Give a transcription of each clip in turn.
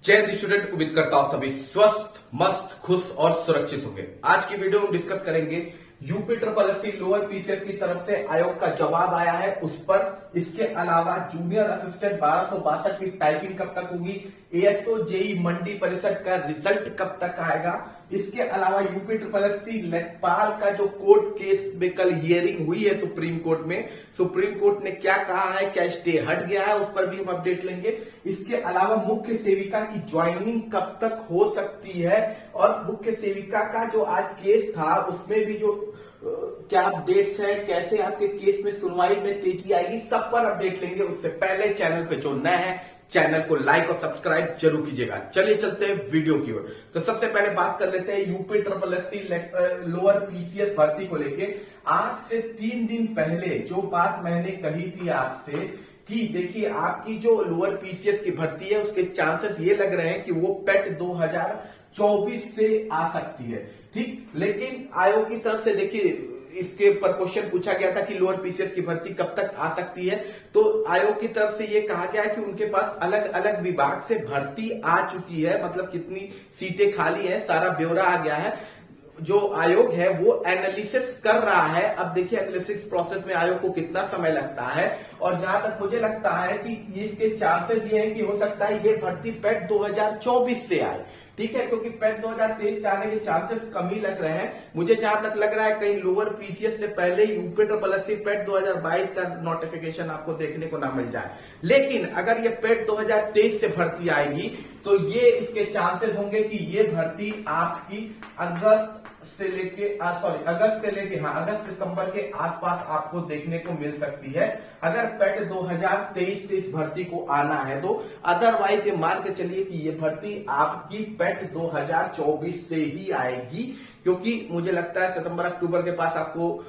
जय हिंद स्टूडेंट, उम्मीद करता हूं सभी स्वस्थ, मस्त, खुश और सुरक्षित होंगे। आज की वीडियो में डिस्कस करेंगे UP triple SC lower PCS की तरफ से आयोग का जवाब आया है उस पर। इसके अलावा जूनियर असिस्टेंट 1262 की टाइपिंग कब तक होगी, एएसओ जेई मंडी परिषद का रिजल्ट कब तक आएगा। इसके अलावा यूपी ट्रिपल एससी लेखपाल का जो कोर्ट केस में कल हियरिंग हुई है सुप्रीम कोर्ट में, सुप्रीम कोर्ट ने क्या कहा है, क्या स्टे हट गया है, उस पर भी हम अपडेट लेंगे। इसके अलावा मुख्य सेविका की ज्वाइनिंग कब तक हो सकती है और मुख्य सेविका का जो आज केस था उसमें भी जो क्या अपडेट्स है, कैसे आपके केस में सुनवाई में तेजी आएगी, सब पर अपडेट लेंगे। उससे पहले चैनल पे जो नए हैं चैनल को लाइक और सब्सक्राइब जरूर कीजिएगा। चलिए चलते हैं वीडियो की ओर। तो सबसे पहले बात कर लेते हैं UP triple SC lower PCS भर्ती को लेके। आज से 3 दिन पहले जो बात मैंने कही थी आपसे कि देखिए आपकी जो लोअर पीसीएस की भर्ती है उसके चांसेस ये लग रहे हैं कि वो पेट 2024 से आ सकती है, ठीक। लेकिन आयोग की तरफ से देखिए इसके ऊपर क्वेश्चन पूछा गया था कि लोअर पीसीएस की भर्ती कब तक आ सकती है, तो आयोग की तरफ से ये कहा गया है कि उनके पास अलग अलग विभाग से भर्ती आ चुकी है, मतलब कितनी सीटें खाली है सारा ब्यौरा आ गया है। जो आयोग है वो एनालिसिस कर रहा है। अब देखिए एनालिसिस प्रोसेस में आयोग को कितना समय लगता है, और जहां तक मुझे लगता है कि इसके चांसेस ये है कि हो सकता है ये भर्ती पेट 2024 से आए, ठीक है, क्योंकि पेट 2023 से आने के चांसेस कम ही लग रहे हैं। मुझे जहां तक लग रहा है कहीं लोअर पीसीएस से पहले यूपी ट्रिपल एससी पेट 2022 का नोटिफिकेशन आपको देखने को ना मिल जाए। लेकिन अगर ये पेट 2023 से भर्ती आएगी तो ये इसके चांसेस होंगे कि ये भर्ती आपकी अगस्त सितंबर के आसपास आपको देखने को मिल सकती है, अगर पेट 2023 से इस भर्ती को आना है तो। अदरवाइज ये मान के चलिए कि ये भर्ती आपकी पेट 2024 से ही आएगी, क्योंकि मुझे लगता है सितंबर अक्टूबर के पास आपको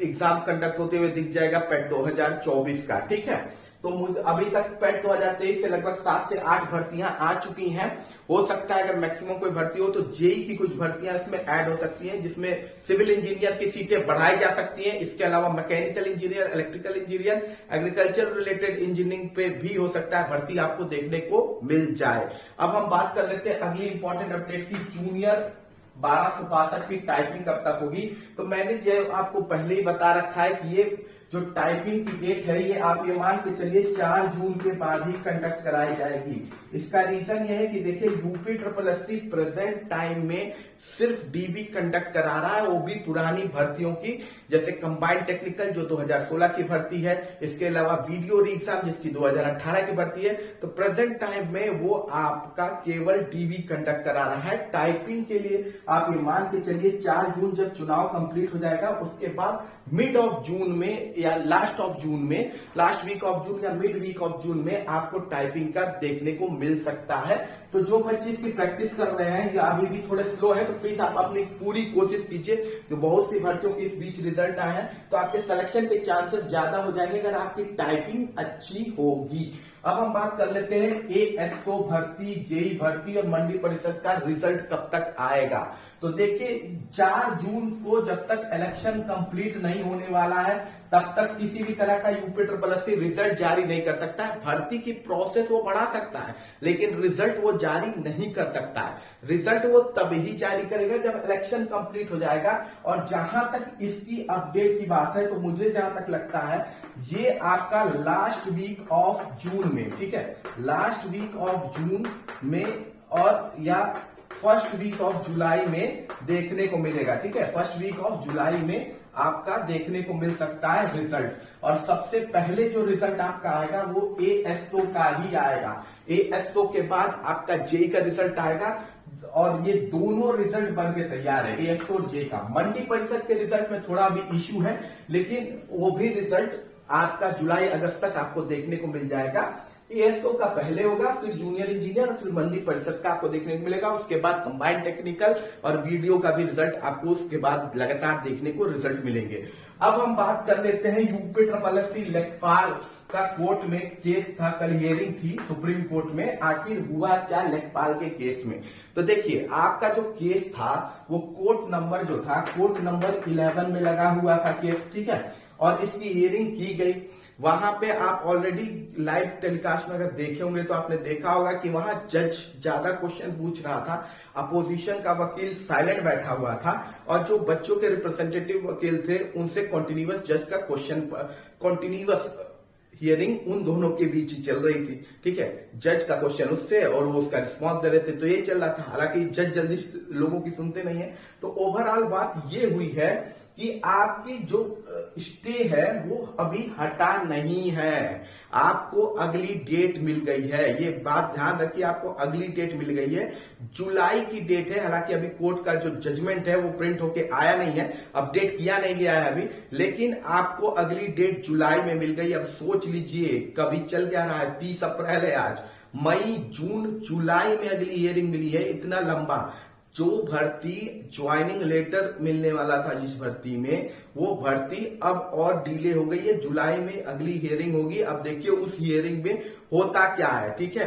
एग्जाम कंडक्ट होते हुए दिख जाएगा पेट 2024 का, ठीक है। तो अभी तक पेट 2023 से लगभग 7 से 8 भर्तियां आ चुकी हैं। हो सकता है अगर मैक्सिमम कोई भर्ती हो तो जेई की कुछ भर्तियां इसमें ऐड हो सकती हैं, जिसमें सिविल इंजीनियर की सीटें बढ़ाई जा सकती हैं। इसके अलावा mechanical engineer, electrical engineer, agriculture related engineering पे भी हो सकता है भर्ती आपको देखने को मिल जाए। अब हम बात कर लेते हैं अगली इंपॉर्टेंट अपडेट की, जूनियर 1262 की टाइपिंग कब तक होगी। तो मैंने जो आपको पहले ही बता रखा है कि ये जो टाइपिंग की डेट है ये आप ये मान के चलिए 4 जून के बाद ही कंडक्ट कराई जाएगी। इसका रीजन ये है कि देखिए UP triple SC present time में सिर्फ डीबी कंडक्ट करा रहा है, वो भी पुरानी भर्तियों की, जैसे कंबाइंड टेक्निकल जो 2016 की भर्ती है, इसके अलावा वीडियो री एग्जाम जिसकी 2018 की भर्ती है। तो प्रेजेंट टाइम में वो आपका केवल डीबी कंडक्ट करा रहा है। टाइपिंग के लिए आप ये मान के चलिए 4 जून जब चुनाव कंप्लीट हो जाएगा उसके बाद मिड ऑफ जून में या लास्ट वीक ऑफ जून या मिड वीक ऑफ जून में आपको टाइपिंग का देखने को मिल सकता है। तो जो बच्चे इसकी प्रैक्टिस कर रहे हैं या अभी भी थोड़े स्लो है तो प्लीज आप अपनी पूरी कोशिश कीजिए। जो बहुत सी भर्तियों के इस बीच रिजल्ट आए हैं तो आपके सिलेक्शन के चांसेस ज्यादा हो जाएंगे अगर आपकी टाइपिंग अच्छी होगी। अब हम बात कर लेते हैं एएसओ भर्ती, जेई भर्ती और मंडी परिषद का रिजल्ट कब तक आएगा। तो देखिए 4 जून को जब तक इलेक्शन कंप्लीट नहीं होने वाला है तब तक किसी भी तरह का यूपी ट्रिपल एससी रिजल्ट जारी नहीं कर सकता है। भर्ती की प्रोसेस वो बढ़ा सकता है लेकिन रिजल्ट वो जारी नहीं कर सकता है। रिजल्ट वो तब ही जारी करेगा जब इलेक्शन कंप्लीट हो जाएगा। और जहां तक इसकी अपडेट की बात है तो मुझे जहां तक लगता है ये आपका लास्ट वीक ऑफ जून में, ठीक है, लास्ट वीक ऑफ जून में और या फर्स्ट वीक ऑफ जुलाई में देखने को मिलेगा, ठीक है। फर्स्ट वीक ऑफ जुलाई में आपका देखने को मिल सकता है रिजल्ट। और सबसे पहले जो रिजल्ट आपका आएगा वो एएसओ का ही आएगा। एएसओ के बाद आपका जेई का रिजल्ट आएगा और ये दोनों रिजल्ट बन के तैयार है, एएसओ और जेई का। मंडी परिषद के रिजल्ट में थोड़ा भी इश्यू है लेकिन वो भी रिजल्ट आपका जुलाई अगस्त तक आपको देखने को मिल जाएगा। एएसओ का पहले होगा, फिर जूनियर इंजीनियर, फिर मंडी परिषद का आपको देखने को मिलेगा। उसके बाद कंबाइंड टेक्निकल और वीडियो का भी रिजल्ट आपको उसके बाद लगातार देखने को रिजल्ट मिलेंगे। अब हम बात कर लेते हैं यूपी ट्रिपल एससी लेखपाल का कोर्ट में केस था, कल हियरिंग थी सुप्रीम कोर्ट में। आखिर हुआ क्या लेखपाल के केस में। तो देखिए आपका जो केस था वो कोर्ट नंबर जो था कोर्ट नंबर 11 में लगा हुआ था केस, ठीक है, और इसकी हियरिंग की गई। वहां पे आप ऑलरेडी लाइव टेलीकास्ट में अगर देखे होंगे तो आपने देखा होगा कि वहां जज ज्यादा क्वेश्चन पूछ रहा था, अपोजिशन का वकील साइलेंट बैठा हुआ था और जो बच्चों के रिप्रेजेंटेटिव वकील थे उनसे कॉन्टिन्यूअस जज का क्वेश्चन, कॉन्टिन्यूअस हियरिंग उन दोनों के बीच ही चल रही थी। ठीक है, जज का क्वेश्चन उससे और वो उसका रिस्पॉन्स दे रहे थे, तो ये चल रहा था। हालांकि जज जल्दी लोगों की सुनते नहीं है। तो ओवरऑल बात ये हुई है कि आपकी जो स्टे है वो अभी हटा नहीं है, आपको अगली डेट मिल गई है। ये बात ध्यान रखिए, आपको अगली डेट मिल गई है, जुलाई की डेट है। हालांकि अभी कोर्ट का जो जजमेंट है वो प्रिंट होके आया नहीं है, अपडेट किया नहीं गया है अभी, लेकिन आपको अगली डेट जुलाई में मिल गई। अब सोच लीजिए कभी चल क्या रहा है, 30 अप्रैल है आज, मई जून जुलाई में अगली हियरिंग मिली है। इतना लंबा जो भर्ती ज्वाइनिंग लेटर मिलने वाला था जिस भर्ती में, वो भर्ती अब और डिले हो गई है, जुलाई में अगली हियरिंग होगी। अब देखिए उस हियरिंग में होता क्या है। ठीक है,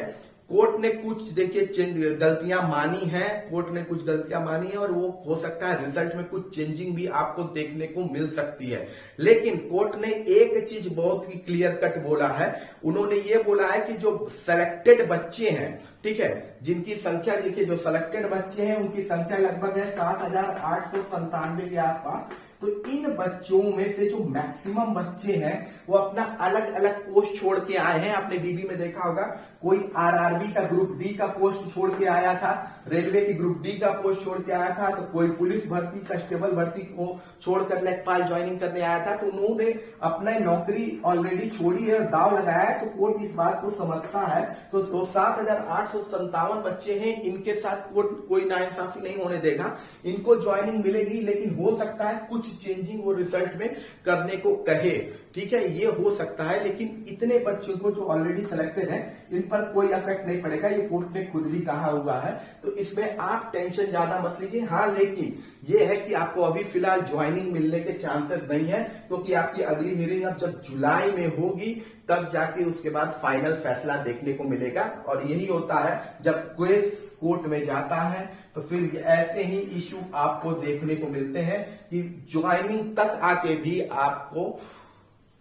कोर्ट ने कुछ देखिए गलतियां मानी है, कोर्ट ने कुछ गलतियां मानी है और वो हो सकता है रिजल्ट में कुछ चेंजिंग भी आपको देखने को मिल सकती है। लेकिन कोर्ट ने एक चीज बहुत ही क्लियर कट बोला है, उन्होंने ये बोला है कि जो सेलेक्टेड बच्चे हैं, ठीक है, जिनकी संख्या देखिए, जो सिलेक्टेड बच्चे हैं उनकी संख्या लगभग है 7,897 के आसपास। तो इन बच्चों में से जो मैक्सिमम बच्चे हैं वो अपना अलग अलग पोस्ट छोड़ के आए हैं। आपने डीबी में देखा होगा, कोई आरआरबी का ग्रुप डी का पोस्ट छोड़ के आया था, रेलवे की ग्रुप डी का पोस्ट छोड़ के आया था, तो कोई पुलिस भर्ती, कांस्टेबल भर्ती को छोड़कर लेखपाल ज्वाइनिंग करने आया था। तो उन्होंने अपना नौकरी ऑलरेडी छोड़ी है और दाव लगाया है। तो कोर्ट इस बात को समझता है। तो 7,897 बच्चे हैं, इनके साथ कोर्ट कोई नाइंसाफी नहीं होने देगा, इनको ज्वाइनिंग मिलेगी। लेकिन हो सकता है कुछ चेंजिंग वो रिजल्ट में करने को कहे, ठीक है, ये हो सकता है। लेकिन इतने बच्चों को जो ऑलरेडी सिलेक्टेड है इन पर कोई इफेक्ट नहीं पड़ेगा, ये कोर्ट ने खुद भी कहा हुआ है। तो इसमें आप टेंशन ज्यादा मत लीजिए। हाँ, लेकिन ये है कि आपको अभी फिलहाल ज्वाइनिंग मिलने के चांसेस नहीं है, क्योंकि आपकी अगली हियरिंग अब जब जुलाई में होगी तब जाके उसके बाद फाइनल फैसला देखने को मिलेगा। और यही होता है जब केस कोर्ट में जाता है तो फिर ऐसे ही इश्यू आपको देखने को मिलते हैं कि ज्वाइनिंग तक आके भी आपको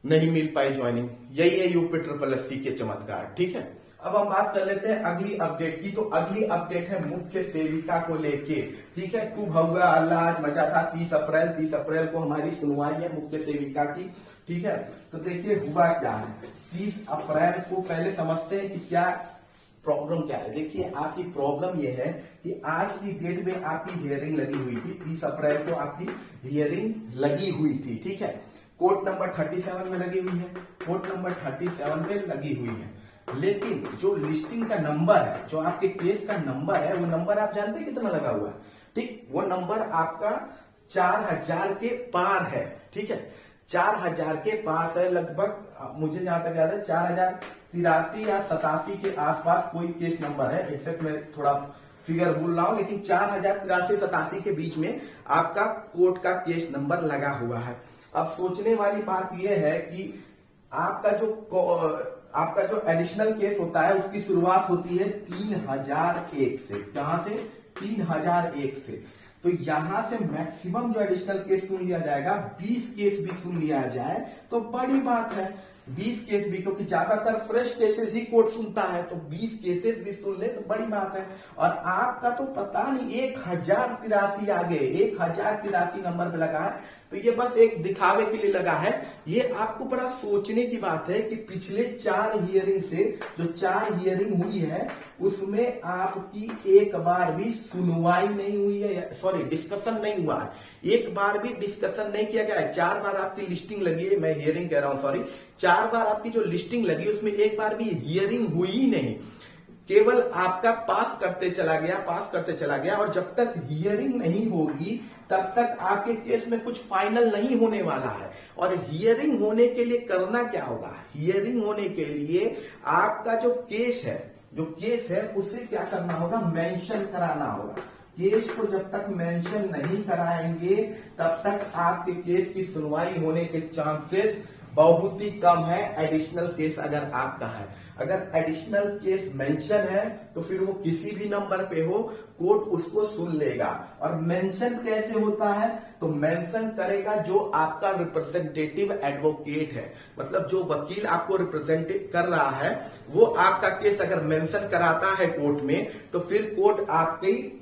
नहीं मिल पाई ज्वाइनिंग। यही है यूपी SSSC के चमत्कार। ठीक है, अब हम बात कर लेते हैं अगली अपडेट की। तो अगली अपडेट है मुख्य सेविका को लेके। ठीक है, खूब हुआ अल्लाह आज मचा था। 30 अप्रैल को हमारी सुनवाई है मुख्य सेविका की। ठीक है, तो देखिए हुआ क्या है। 30 अप्रैल को पहले समझते हैं कि क्या प्रॉब्लम क्या है। देखिए आपकी प्रॉब्लम यह है कि आज की डेट में आपकी हियरिंग लगी हुई थी, 30 अप्रैल को आपकी हियरिंग लगी हुई थी। ठीक है, कोर्ट नंबर 37 में लगी हुई है, कोर्ट नंबर 37 में लगी हुई है। लेकिन जो लिस्टिंग का नंबर है, जो आपके केस का नंबर है, वो नंबर आप जानते हैं कितना लगा हुआ है? ठीक, वो नंबर आपका 4000 के पार है। ठीक है, 4000 के पास है लगभग, मुझे जहां तक याद है 4083 या 87 के आसपास कोई केस नंबर है। एक्सेप्ट मैं थोड़ा फिगर भूल रहा हूं, लेकिन 4083-87 के बीच में आपका कोर्ट का केस नंबर लगा हुआ है। अब सोचने वाली बात यह है कि आपका जो एडिशनल केस होता है उसकी शुरुआत होती है 3001 से। कहां से? 3001 से। तो यहां से मैक्सिमम जो एडिशनल केस सुन लिया जाएगा, 20 केस भी सुन लिया जाए तो बड़ी बात है। 20 केस भी, क्योंकि ज्यादातर फ्रेश केसेस ही कोर्ट सुनता है, तो 20 केसेस भी सुन ले तो बड़ी बात है। और आपका तो पता नहीं 1083 आ गए, 1083 नंबर पे लगा है। तो ये बस एक दिखावे के लिए लगा है। ये आपको बड़ा सोचने की बात है कि पिछले 4 हियरिंग से जो 4 हियरिंग हुई है उसमें आपकी एक बार भी सुनवाई नहीं हुई है, सॉरी डिस्कशन नहीं हुआ है, एक बार भी डिस्कशन नहीं किया गया है। 4 बार आपकी लिस्टिंग लगी है, मैं हियरिंग कह रहा हूं, सॉरी, 4 बार आपकी जो लिस्टिंग लगी उसमें एक बार भी हियरिंग हुई ही नहीं, केवल आपका पास करते चला गया। और जब तक हियरिंग नहीं होगी तब तक आपके केस में कुछ फाइनल नहीं होने वाला है। और हियरिंग होने के लिए करना क्या होगा? हियरिंग होने के लिए आपका जो केस है उसे क्या करना होगा? मेंशन कराना होगा। केस को जब तक मेंशन नहीं कराएंगे तब तक आपके केस की सुनवाई होने के चांसेस बहुत ही कम है एडिशनल केस अगर आपका है। अगर एडिशनल केस मेंशन है तो फिर वो किसी भी नंबर पे हो, कोर्ट उसको सुन लेगा। और मेंशन कैसे होता है, तो मेंशन करेगा जो आपका रिप्रेजेंटेटिव एडवोकेट है, मतलब जो वकील आपको रिप्रेजेंट कर रहा है, वो आपका केस अगर मेंशन कराता है कोर्ट में, तो फिर कोर्ट आपके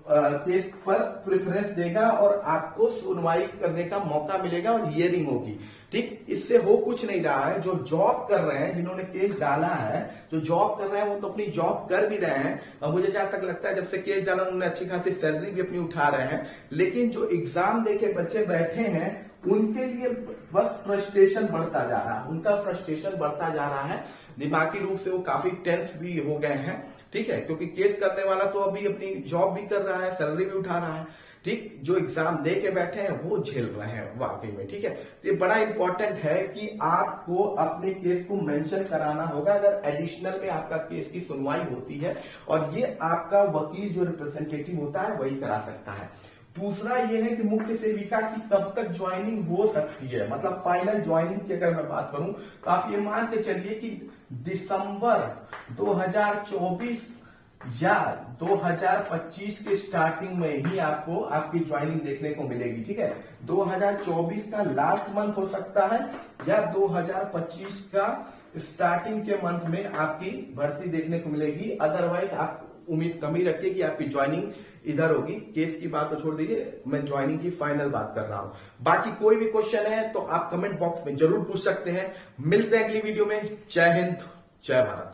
केस पर प्रेफरेंस देगा और आपको सुनवाई करने का मौका मिलेगा और हियरिंग होगी। ठीक, इससे हो कुछ नहीं रहा है। जो जॉब कर रहे हैं, जिन्होंने केस डाला है, जो जॉब कर रहे हैं वो तो अपनी जॉब कर भी रहे हैं, और मुझे जहां तक लगता है जब से केस डाला उन्होंने अच्छी खासी सैलरी भी अपनी उठा रहे हैं। लेकिन जो एग्जाम देके बच्चे बैठे हैं उनके लिए बस फ्रस्ट्रेशन बढ़ता जा रहा है, उनका फ्रस्ट्रेशन बढ़ता जा रहा है, दिमागी रूप से वो काफी टेंस भी हो गए हैं। ठीक है, क्योंकि केस करने वाला तो अभी अपनी जॉब भी कर रहा है, सैलरी भी उठा रहा है। ठीक, जो एग्जाम दे के बैठे हैं वो झेल रहे हैं वाकई में। ठीक है, तो ये बड़ा इंपॉर्टेंट है कि आपको अपने केस को मेंशन कराना होगा अगर एडिशनल में आपका केस की सुनवाई होती है, और ये आपका वकील जो रिप्रेजेंटेटिव होता है वही करा सकता है। दूसरा ये है कि मुख्य सेविका की कब तक ज्वाइनिंग हो सकती है, मतलब फाइनल ज्वाइनिंग की अगर मैं बात करूं तो आप ये मान के चलिए कि दिसंबर 2024 या 2025 के स्टार्टिंग में ही आपको आपकी ज्वाइनिंग देखने को मिलेगी। ठीक है, 2024 का लास्ट मंथ हो सकता है या 2025 का स्टार्टिंग के मंथ में आपकी भर्ती देखने को मिलेगी। अदरवाइज आप उम्मीद कम ही रखिए कि आपकी ज्वाइनिंग इधर होगी। केस की बात तो छोड़ दीजिए, मैं ज्वाइनिंग की फाइनल बात कर रहा हूं। बाकी कोई भी क्वेश्चन है तो आप कमेंट बॉक्स में जरूर पूछ सकते हैं। मिलते हैं अगली वीडियो में। जय हिंद, जय भारत।